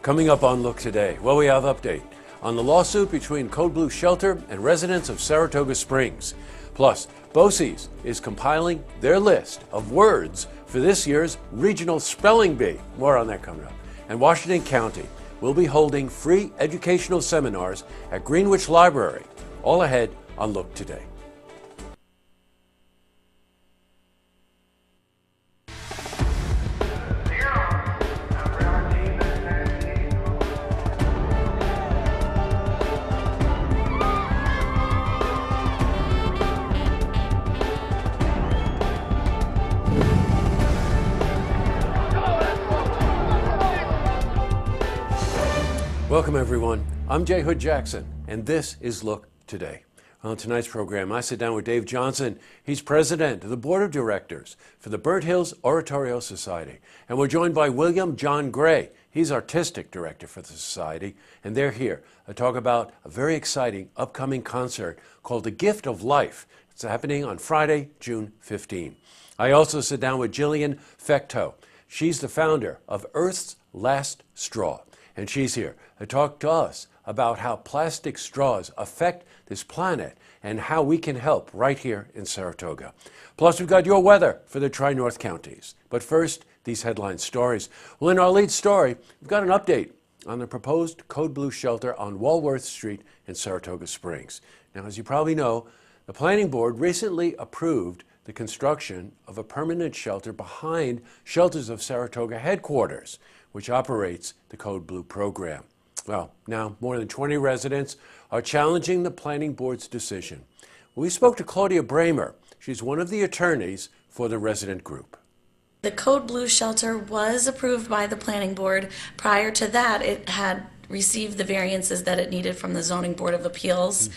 Coming up on Look Today, well, we have update on the lawsuit between Code Blue Shelter and residents of Saratoga Springs. Plus, BOCES is compiling their list of words for this year's Regional Spelling Bee. More on that coming up. And Washington County will be holding free educational seminars at Greenwich Library. All ahead on Look Today. Welcome, everyone. I'm Jay Hood Jackson, and this is Look Today. On tonight's program, I sit down with Dave Johnson. He's president of the board of directors for the Burnt Hills Oratorio Society. And we're joined by William John Gray. He's artistic director for the society, and they're here to talk about a very exciting upcoming concert called The Gift of Life. It's happening on Friday, June 15. I also sit down with Jillian Fecteau. She's the founder of Earth's Last Straw. And she's here to talk to us about how plastic straws affect this planet and how we can help right here in Saratoga. Plus, we've got your weather for the Tri-North counties. But first, these headline stories. Well, in our lead story, we've got an update on the proposed Code Blue shelter on Walworth Street in Saratoga Springs. Now, as you probably know, the Planning Board recently approved the construction of a permanent shelter behind Shelters of Saratoga headquarters, which operates the Code Blue program. Well, now more than 20 residents are challenging the Planning Board's decision. We spoke to Claudia Bramer. She's one of the attorneys for the resident group. The Code Blue shelter was approved by the Planning Board. Prior to that, it had received the variances that it needed from the Zoning Board of Appeals.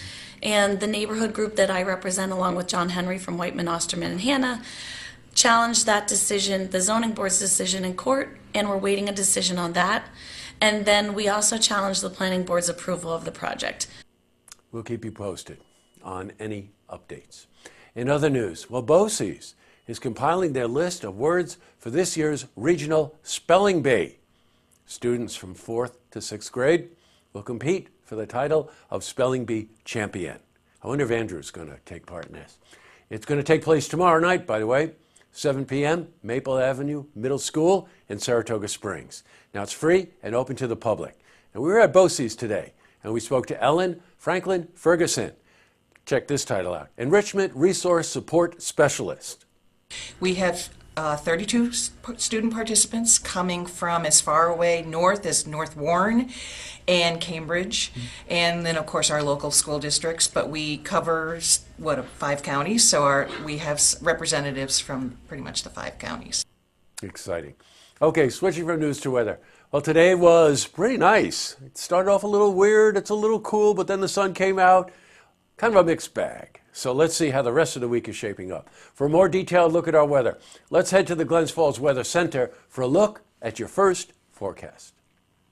And the neighborhood group that I represent, along with John Henry from Whiteman, Osterman, and Hanna, challenged that decision, the zoning board's decision, in court, and we're waiting a decision on that. And then we also challenged the planning board's approval of the project. We'll keep you posted on any updates. In other news, well, BOCES is compiling their list of words for this year's Regional Spelling Bee. Students from 4th to 6th grade will compete for the title of Spelling Bee Champion. I wonder if Andrew's going to take part in this. It's going to take place tomorrow night, by the way. 7 p.m., Maple Avenue Middle School in Saratoga Springs. Now, it's free and open to the public. And we were at BOCES today, and we spoke to Ellen Franklin Ferguson. Check this title out: Enrichment Resource Support Specialist. We have 32 student participants coming from as far away north as North Warren and Cambridge, and then of course our local school districts, but we cover 5 counties, so we have representatives from pretty much the 5 counties. Exciting. Okay, switching from news to weather. Well, today was pretty nice. It started off a little weird, it's a little cool, but then the sun came out. Kind of a mixed bag. So let's see how the rest of the week is shaping up. For a more detailed look at our weather, let's head to the Glens Falls Weather Center for a look at your first forecast.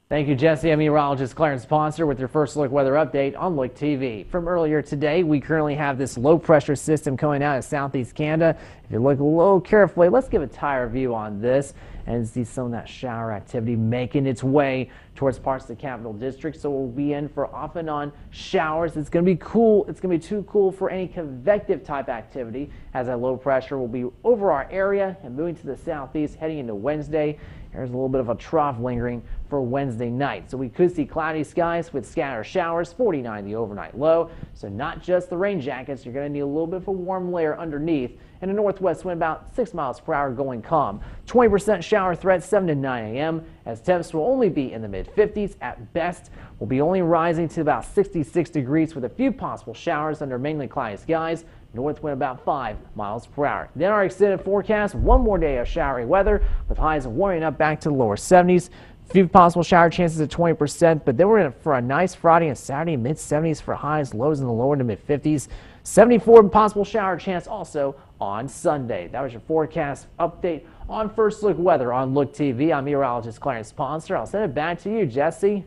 Thank you, Jesse. I'm meteorologist Clarence Ponser with your first look weather update on Look TV. From earlier today, we currently have this low pressure system coming out of southeast Canada. If you look a little carefully, let's give a tire view on this and see some of that shower activity making its way towards parts of the Capital District. So we'll be in for off and on showers. It's going to be cool. It's going to be too cool for any convective type activity, as that low pressure will be over our area and moving to the southeast heading into Wednesday. There's a little bit of a trough lingering for Wednesday night. So we could see cloudy skies with scattered showers, 49 the overnight low. So not just the rain jackets, you're going to need a little bit of a warm layer underneath. And a northwest wind about 6 miles per hour going calm. 20% shower threat 7 to 9 a.m. as temps will only be in the mid-50s at best. Will be only rising to about 66 degrees with a few possible showers under mainly cloudy skies. North wind about 5 miles per hour. Then our extended forecast, one more day of showery weather with highs warming up back to the lower 70s. Few possible shower chances at 20%, but then we're in for a nice Friday and Saturday, mid-70s for highs, lows in the lower to mid-50s. 74 possible shower chance also on Sunday. That was your forecast update on First Look Weather on Look TV. I'm meteorologist Clarence Ponser. I'll send it back to you, Jesse.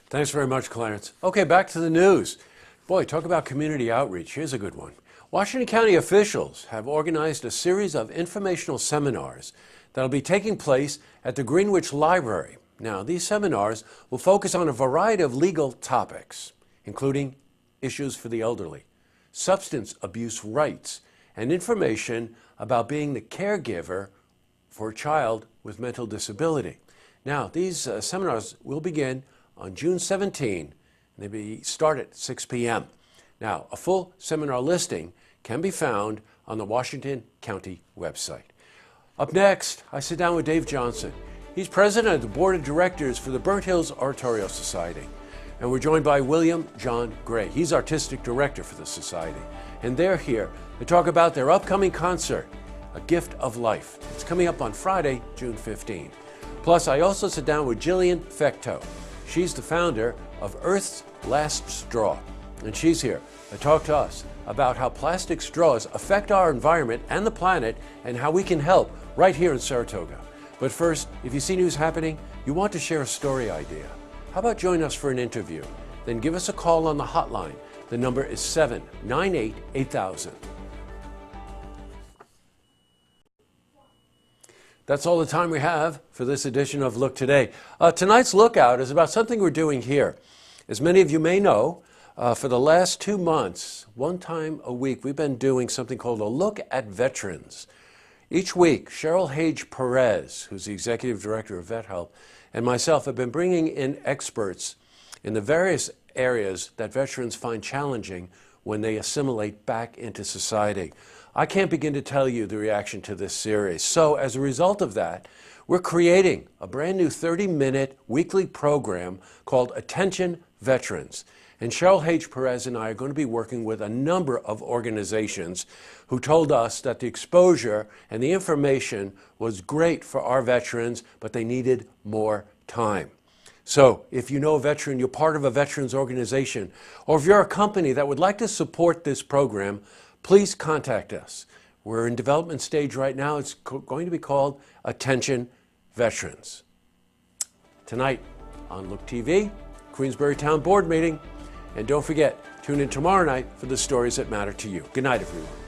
Thanks very much, Clarence. Okay, back to the news. Boy, talk about community outreach. Here's a good one. Washington County officials have organized a series of informational seminars that will be taking place at the Greenwich Library. Now, these seminars will focus on a variety of legal topics, including issues for the elderly, substance abuse rights, and information about being the caregiver for a child with mental disability. Now, these seminars will begin on June 17, and they start at 6 p.m. Now, a full seminar listing can be found on the Washington County website. Up next, I sit down with Dave Johnson. He's president of the board of directors for the Burnt Hills Oratorio Society. And we're joined by William John Gray. He's artistic director for the society. And they're here to talk about their upcoming concert, A Gift of Life. It's coming up on Friday, June 15. Plus, I also sit down with Jillian Fecteau. She's the founder of Earth's Last Straw. And she's here to talk to us about how plastic straws affect our environment and the planet and how we can help right here in Saratoga. But first, if you see news happening, you want to share a story idea, how about join us for an interview? Then give us a call on the hotline. The number is 798-8000. That's all the time we have for this edition of Look Today. Tonight's Lookout is about something we're doing here. As many of you may know, for the last 2 months, one time a week, we've been doing something called a Look at Veterans. Each week, Cheryl Hage Perez, who's the executive director of Vet Help, and myself have been bringing in experts in the various areas that veterans find challenging when they assimilate back into society. I can't begin to tell you the reaction to this series. So as a result of that, we're creating a brand new 30-minute weekly program called Attention Veterans. And Cheryl Hage Perez and I are going to be working with a number of organizations who told us that the exposure and the information was great for our veterans, but they needed more time. So if you know a veteran, you're part of a veterans organization, or if you're a company that would like to support this program, please contact us. We're in development stage right now. It's going to be called Attention Veterans. Tonight on Look TV, Queensbury Town Board meeting. And don't forget, tune in tomorrow night for the stories that matter to you. Good night, everyone.